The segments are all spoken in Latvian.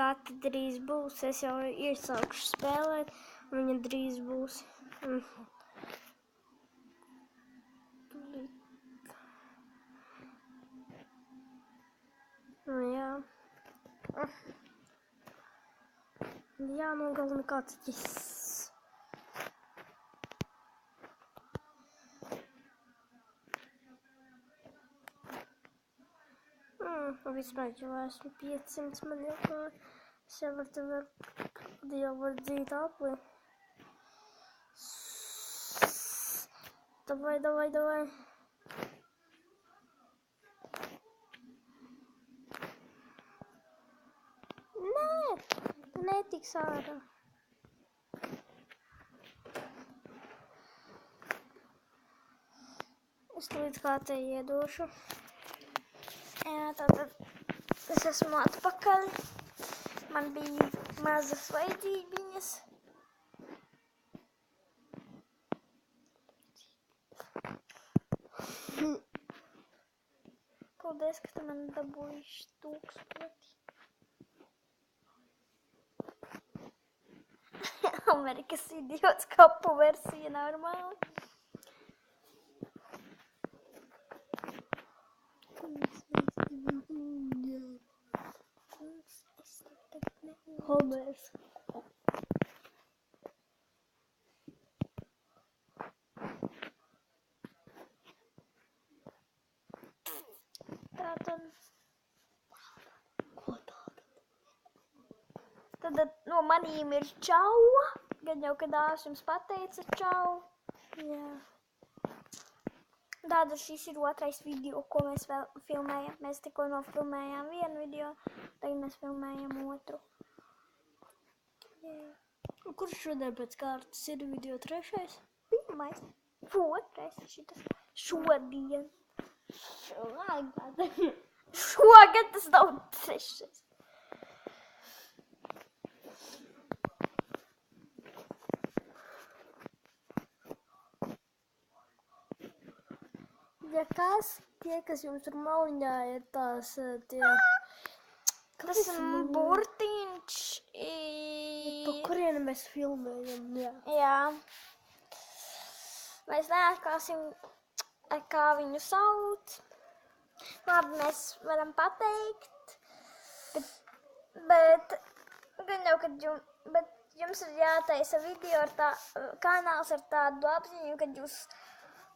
Kata drīz būs. Es jau iesākušu spēlēt. Viņa drīz būs. Jā. Jā, nogalina kaķis. Vispār jau esmu 500, man jau kā es jau varu te var dzīt apli. Davai. Nē, tu netiks ārā. Es līdz kā te iedošu. Jā, tātad es esmu atpakaļ. Man bija mazas vajadzībiņas. Paldies, ka tu man dabūji 1000. Amerikas idiots kapu versija normāli. Homers. Tātad. Ko tātad? Tad no manīm ir čau. Gan jau, kad ās jums pateica čau. Jā. Tātad šis ir otrais video, ko mēs vēl filmējam. Mēs tikko nofilmējām vienu video, tagad mēs filmējam otru. Kurš šodien pēc kārtas ir video 3? Pirmais. 2. šitas. Šodien. Šogad tas nav 3. Ja tie, kas jums tur maliņā ir tās tie... Tas burtiņš ir... Pa kurieni mēs filmējam, jā. Jā. Mēs neatklāsim, kā viņu sauc. Labi, mēs varam pateikt. Bet gan jau, kad jums ir jātaisa video ar kanāls ar tādu apziņu, kad jūs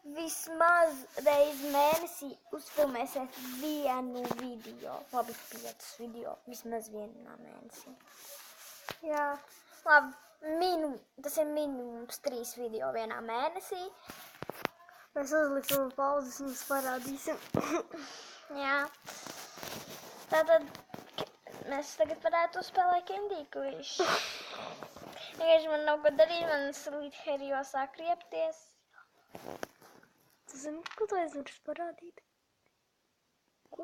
vismaz reizi mēnesī uzfilmēsiet vienu video. Labi, 5 video, vismaz vienā mēnesī. Jā, labi, tas ir minimums 3 video vienā mēnesī. Mēs uzliksim pauzes un jums parādīsim. Jā. Tātad mēs tagad varētu uzspēlēt Candy Crush. Vienkārši man nav ko darīt, man slīdheri jau sāk riepties. Tu zini, ko tu aizmirsti parādīt? Ko?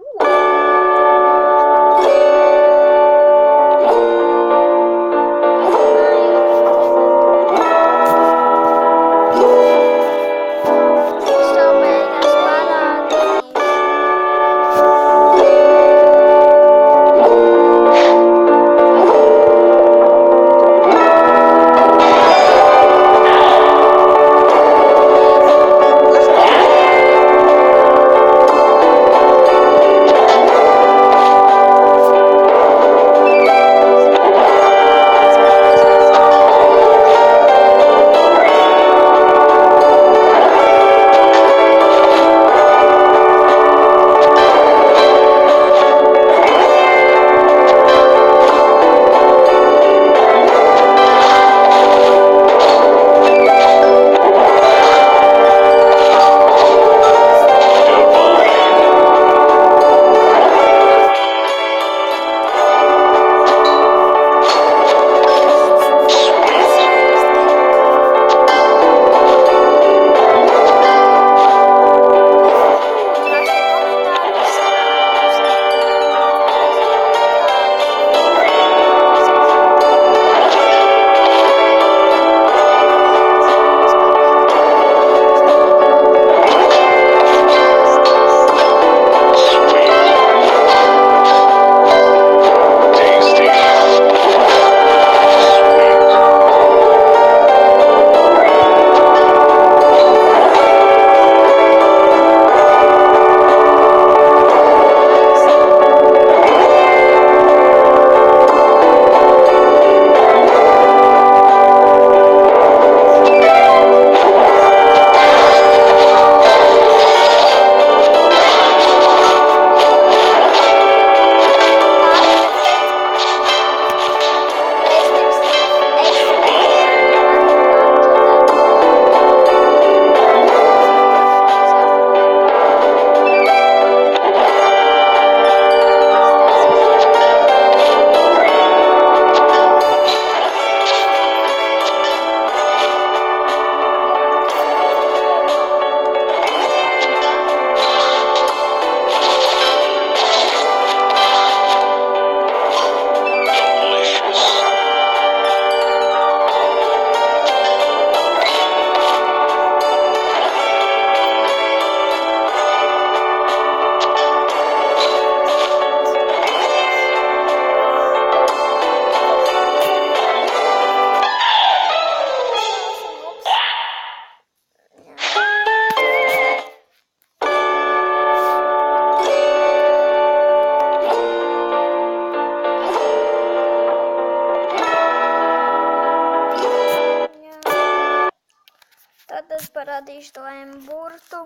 es parādīšu to M burtu.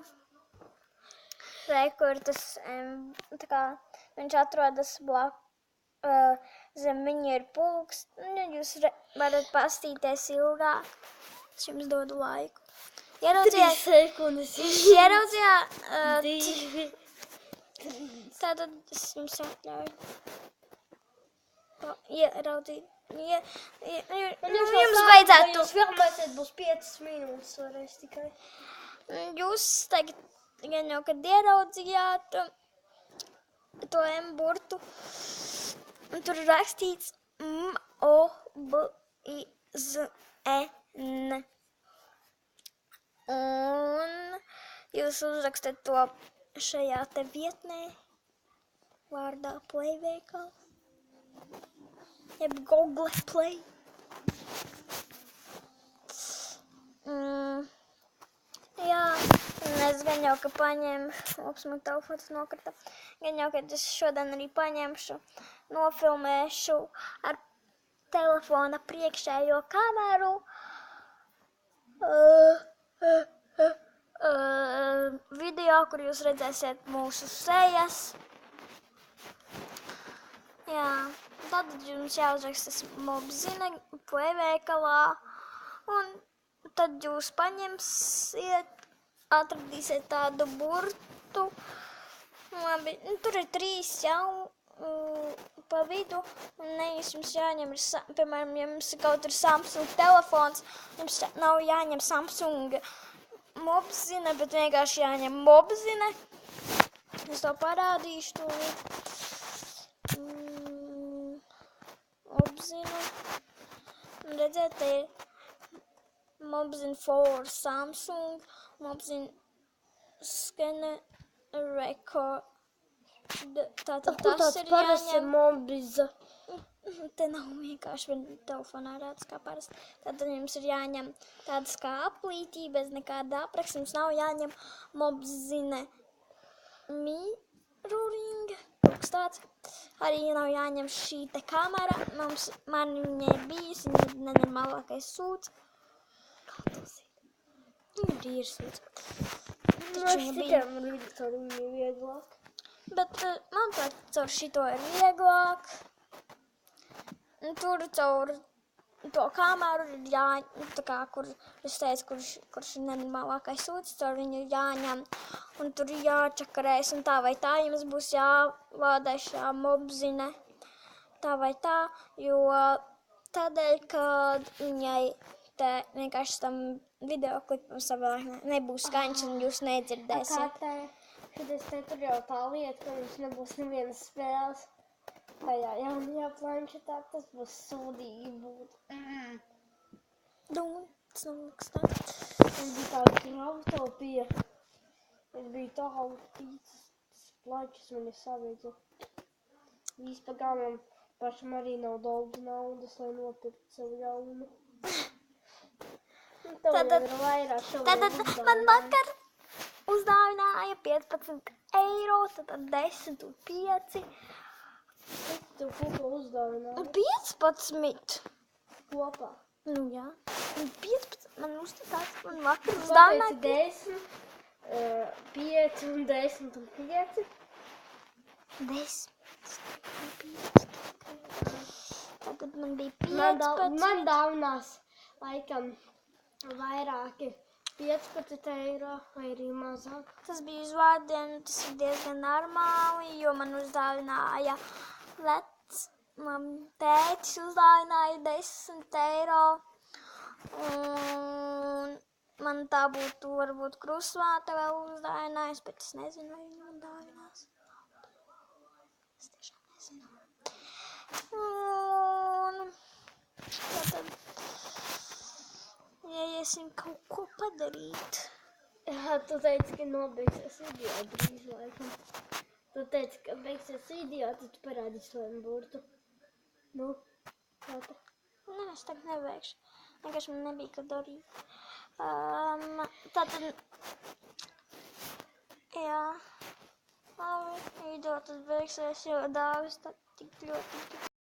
Re, kur tas tā kā viņš atrodas zem viņa ir pulks. Jūs varat pastīties ilgāk. Es jums dodu laiku. 3 sekundes. Ieraudzījāt? Tātad es jums atļauju. Ieraudzīt. Jums vajadzētu. Jūs filmēsiet, būs 5 minūtes varēs tikai. Jūs tagad gan jau, kad ieraudzījāt to M burtu, un tur ir rakstīts M-O-B-I-Z-N. Un jūs uzrakstat to šajā te vietnē vārdā Play veikala. Jeb Google Play. Jā, un es gan jau, ka paņemšu, man telefons nokrita, gan jau, ka es šodien arī paņemšu, nofilmēšu ar telefona priekšējo kameru video, kur jūs redzēsiet mūsu sejas. Jā, tad jums jāuzrakstas Mobzina Play-veikalā, un tad jūs paņemsiet, atradīsiet tādu burtu. Labi, tur ir 3 jau pa vidu, un jums jāņem, piemēram, ja jums kaut ir Samsung telefons, jums nav jāņem Samsung Mobzina, bet vienkārši jāņem Mobzina. Es to parādīšu tūlīt. Mobzina. Redzēt, te ir Mobzina for Samsung, Mobzina Scanner Record. Tātad tas ir jāņem. Mobza? Te nav vienkārši telefonā rāds kā parasti. Tātad jums ir jāņem tādas kā aplītī, bez nekāda apraksta. Jums nav jāņem Mobzina Mirroring, kaut kas tāds. Arī nav jāņem šī te kamera. Man viņa ir bijusi, viņa ir nenormālākais sūds. Kā to zina? Viņa ir sūds. Tikai man līdz caur viņu vieglāk. Bet, manuprāt, caur šito ir vieglāk. Tur caur to kameru ir tā kā, kur es teicu, kurš ir nenormālākais sūds, caur viņu ir jāņem. Un tur ir jāčakarēs, un tā vai tā jums būs jāvādē šā Mobzina. Tā vai tā, jo tādēļ, kad viņai te vienkārši tam videoklipam savā nebūs skaņas, un jūs nedzirdēsiet. Kad es te tur jau tā lieta, ka viņš nebūs nevienas spēles. Tajā jaunajā planšetā tas būs sūdīgi būt. Tas nav nekas tā. Es biju tāda krautopija. Es biju tālu pīcis planšas man ir saviedzu. Vīs pa gamam pašam arī nav daudz naudas, lai nopirkt savu jaunu. Tātad man vakar uzdāvināja 15 eiro, tad 10 un 5. Tev kopā uzdāvināja? 15. Kopā? Nu jā. 15. Man uzstādās, man vakar uzdāvināja 10, 5 un 10 un 5. 10 un 5. Tagad man bija 15. Man dāvinās laikam vairāki 15 eiro vai arī mazāk. Tas bija uz vārdiem, tas ir diezgan normāli, jo man uzdāvināja man tētis uzdāvināja 10 eiro. Un man tā būtu varbūt krusmāte vēl uzdāvinājis, bet es nezinu, vai viņa man dāvinās. Es tiešām nezinu. Un tātad iesim kaut ko padarīt. Jā, tu teici, ka nobeigsies video drīz laikam. Tu teici, ka beigsies video, tad tu parādīsi to burtu. Nu, kā te? Nē, es tagad nebeigšu. Vienkārši man nebija, kad darīt. Tātad, jā, labi, video tas beigsies, jo dāvis tik ļoti